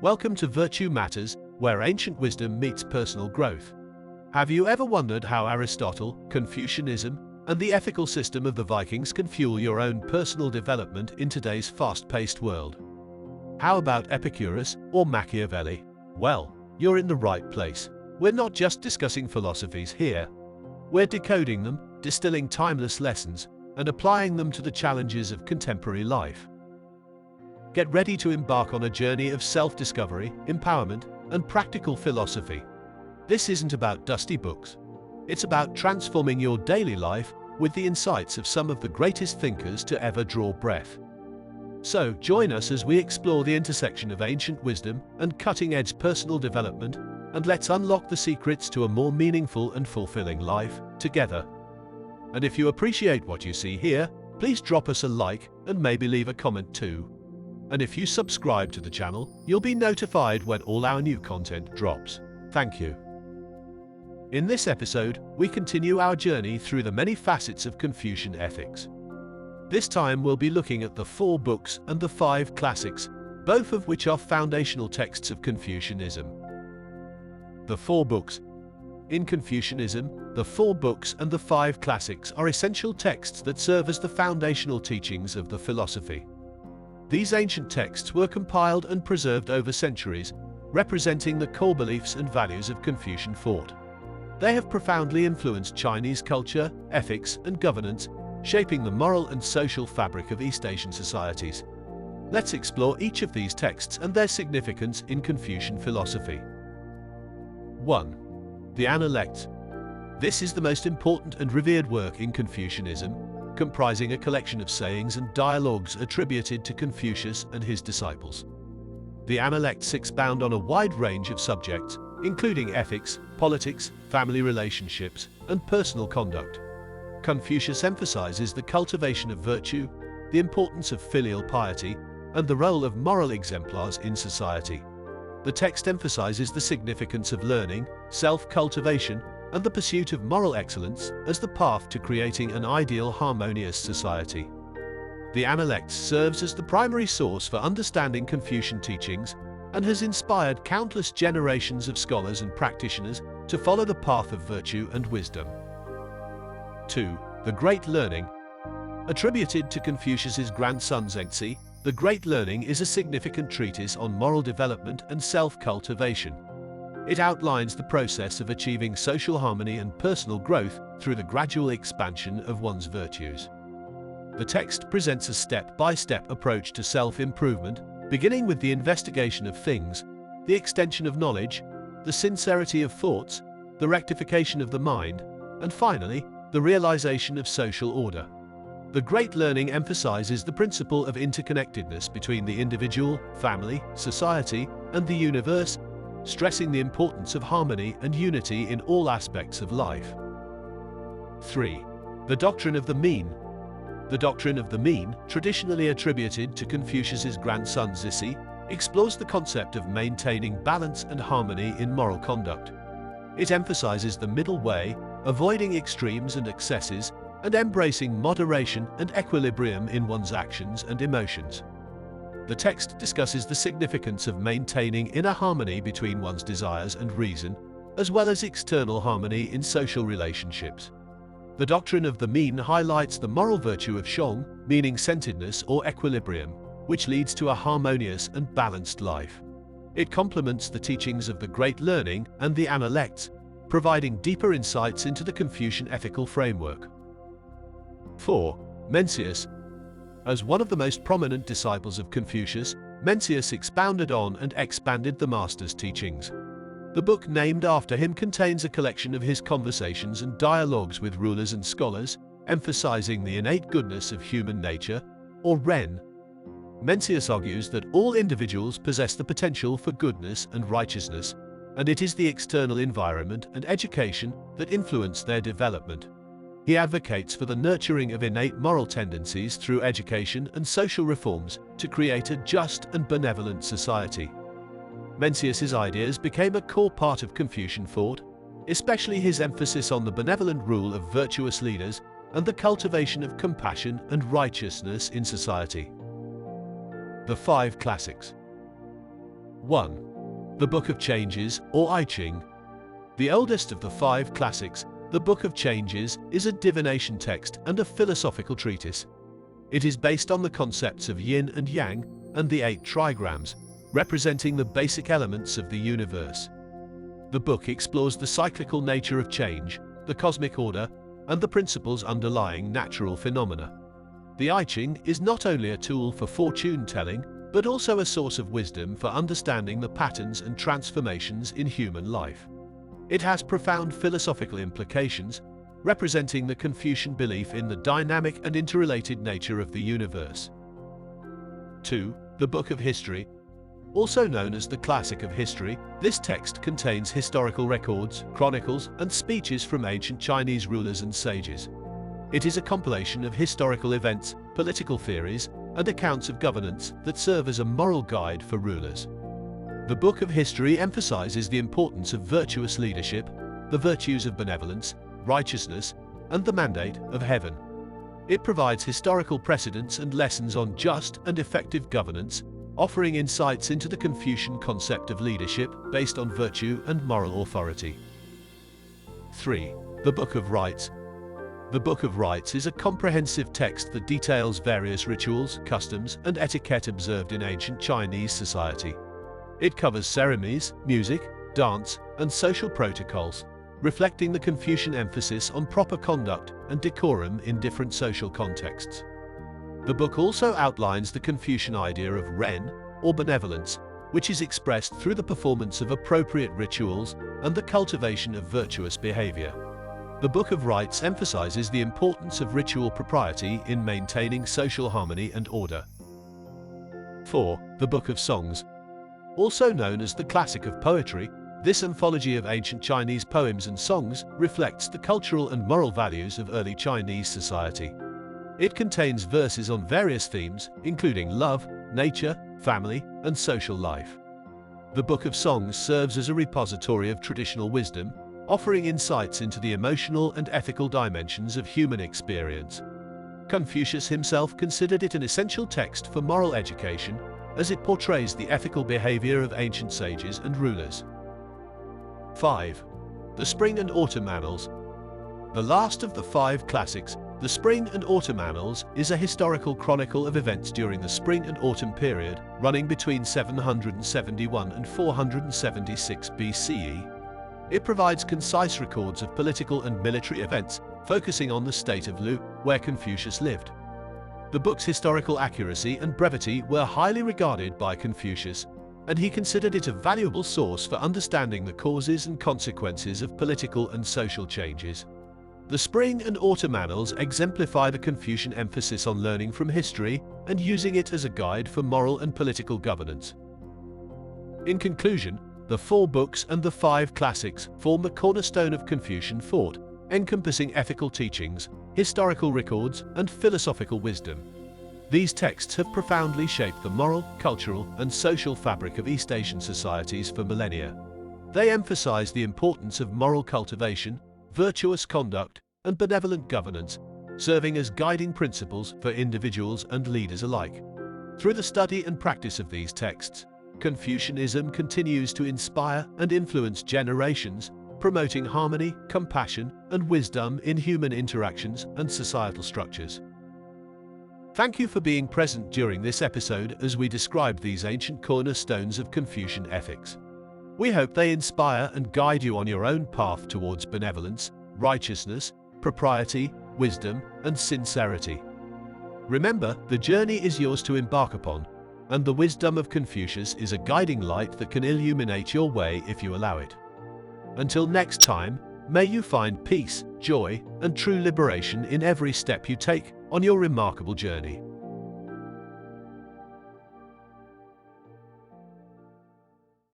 Welcome to Virtue Matters, where ancient wisdom meets personal growth. Have you ever wondered how Aristotle, Confucianism, and the ethical system of the Vikings can fuel your own personal development in today's fast-paced world? How about Epicurus or Machiavelli? Well, you're in the right place. We're not just discussing philosophies here. We're decoding them, distilling timeless lessons, and applying them to the challenges of contemporary life. Get ready to embark on a journey of self-discovery, empowerment, and practical philosophy. This isn't about dusty books. It's about transforming your daily life with the insights of some of the greatest thinkers to ever draw breath. So, join us as we explore the intersection of ancient wisdom and cutting-edge personal development, and let's unlock the secrets to a more meaningful and fulfilling life together. And if you appreciate what you see here, please drop us a like and maybe leave a comment too. And if you subscribe to the channel, you'll be notified when all our new content drops. Thank you. In this episode, we continue our journey through the many facets of Confucian ethics. This time we'll be looking at the 4 books and the 5 classics, both of which are foundational texts of Confucianism. The 4 books. In Confucianism, the 4 books and the 5 classics are essential texts that serve as the foundational teachings of the philosophy. These ancient texts were compiled and preserved over centuries, representing the core beliefs and values of Confucian thought. They have profoundly influenced Chinese culture, ethics, and governance, shaping the moral and social fabric of East Asian societies. Let's explore each of these texts and their significance in Confucian philosophy. 1. The Analects. This is the most important and revered work in Confucianism, comprising a collection of sayings and dialogues attributed to Confucius and his disciples. The Analects expound on a wide range of subjects, including ethics, politics, family relationships, and personal conduct. Confucius emphasizes the cultivation of virtue, the importance of filial piety, and the role of moral exemplars in society. The text emphasizes the significance of learning, self-cultivation, and the pursuit of moral excellence as the path to creating an ideal harmonious society. The Analects serves as the primary source for understanding Confucian teachings and has inspired countless generations of scholars and practitioners to follow the path of virtue and wisdom. 2. The Great Learning. Attributed to Confucius's grandson Zhengzi, The Great Learning is a significant treatise on moral development and self-cultivation. It outlines the process of achieving social harmony and personal growth through the gradual expansion of one's virtues. The text presents a step-by-step approach to self-improvement, beginning with the investigation of things, the extension of knowledge, the sincerity of thoughts, the rectification of the mind, and finally, the realization of social order. The Great Learning emphasizes the principle of interconnectedness between the individual, family, society, and the universe, stressing the importance of harmony and unity in all aspects of life. 3. The Doctrine of the Mean. The Doctrine of the Mean, traditionally attributed to Confucius's grandson Zisi, explores the concept of maintaining balance and harmony in moral conduct. It emphasizes the middle way, avoiding extremes and excesses, and embracing moderation and equilibrium in one's actions and emotions. The text discusses the significance of maintaining inner harmony between one's desires and reason, as well as external harmony in social relationships. The Doctrine of the Mean highlights the moral virtue of shong, meaning centeredness or equilibrium, which leads to a harmonious and balanced life. It complements the teachings of the Great Learning and the Analects, providing deeper insights into the Confucian ethical framework. 4. Mencius. As one of the most prominent disciples of Confucius, Mencius expounded on and expanded the master's teachings. The book named after him contains a collection of his conversations and dialogues with rulers and scholars, emphasizing the innate goodness of human nature, or Ren. Mencius argues that all individuals possess the potential for goodness and righteousness, and it is the external environment and education that influence their development. He advocates for the nurturing of innate moral tendencies through education and social reforms to create a just and benevolent society. Mencius's ideas became a core part of Confucian thought, especially his emphasis on the benevolent rule of virtuous leaders and the cultivation of compassion and righteousness in society. The 5 classics. 1. The Book of Changes, or I Ching. The oldest of the 5 classics, the Book of Changes is a divination text and a philosophical treatise. It is based on the concepts of yin and yang and the 8 trigrams, representing the basic elements of the universe. The book explores the cyclical nature of change, the cosmic order, and the principles underlying natural phenomena. The I Ching is not only a tool for fortune-telling, but also a source of wisdom for understanding the patterns and transformations in human life. It has profound philosophical implications, representing the Confucian belief in the dynamic and interrelated nature of the universe. 2. The Book of History. Also known as the Classic of History, this text contains historical records, chronicles, and speeches from ancient Chinese rulers and sages. It is a compilation of historical events, political theories, and accounts of governance that serve as a moral guide for rulers. The Book of History emphasizes the importance of virtuous leadership, the virtues of benevolence, righteousness, and the mandate of heaven. It provides historical precedents and lessons on just and effective governance, offering insights into the Confucian concept of leadership based on virtue and moral authority. 3. The Book of Rites. The Book of Rites is a comprehensive text that details various rituals, customs, and etiquette observed in ancient Chinese society. It covers ceremonies, music, dance, and social protocols, reflecting the Confucian emphasis on proper conduct and decorum in different social contexts. The book also outlines the Confucian idea of ren, or benevolence, which is expressed through the performance of appropriate rituals and the cultivation of virtuous behavior. The Book of Rites emphasizes the importance of ritual propriety in maintaining social harmony and order. 4. The Book of Songs. Also known as the Classic of Poetry, this anthology of ancient Chinese poems and songs reflects the cultural and moral values of early Chinese society. It contains verses on various themes, including love, nature, family, and social life. The Book of Songs serves as a repository of traditional wisdom, offering insights into the emotional and ethical dimensions of human experience. Confucius himself considered it an essential text for moral education, as it portrays the ethical behavior of ancient sages and rulers. 5. The Spring and Autumn Annals. The last of the 5 classics, the Spring and Autumn Annals, is a historical chronicle of events during the spring and autumn period, running between 771 and 476 BCE. It provides concise records of political and military events, focusing on the state of Lu, where Confucius lived. The book's historical accuracy and brevity were highly regarded by Confucius, and he considered it a valuable source for understanding the causes and consequences of political and social changes. The Spring and Autumn Annals exemplify the Confucian emphasis on learning from history and using it as a guide for moral and political governance. In conclusion, the 4 books and the 5 classics form the cornerstone of Confucian thought, encompassing ethical teachings, historical records, and philosophical wisdom. These texts have profoundly shaped the moral, cultural, and social fabric of East Asian societies for millennia. They emphasize the importance of moral cultivation, virtuous conduct, and benevolent governance, serving as guiding principles for individuals and leaders alike. Through the study and practice of these texts, Confucianism continues to inspire and influence generations, promoting harmony, compassion, and wisdom in human interactions and societal structures. Thank you for being present during this episode as we describe these ancient cornerstones of Confucian ethics. We hope they inspire and guide you on your own path towards benevolence, righteousness, propriety, wisdom, and sincerity. Remember, the journey is yours to embark upon, and the wisdom of Confucius is a guiding light that can illuminate your way if you allow it. Until next time, may you find peace, joy, and true liberation in every step you take on your remarkable journey.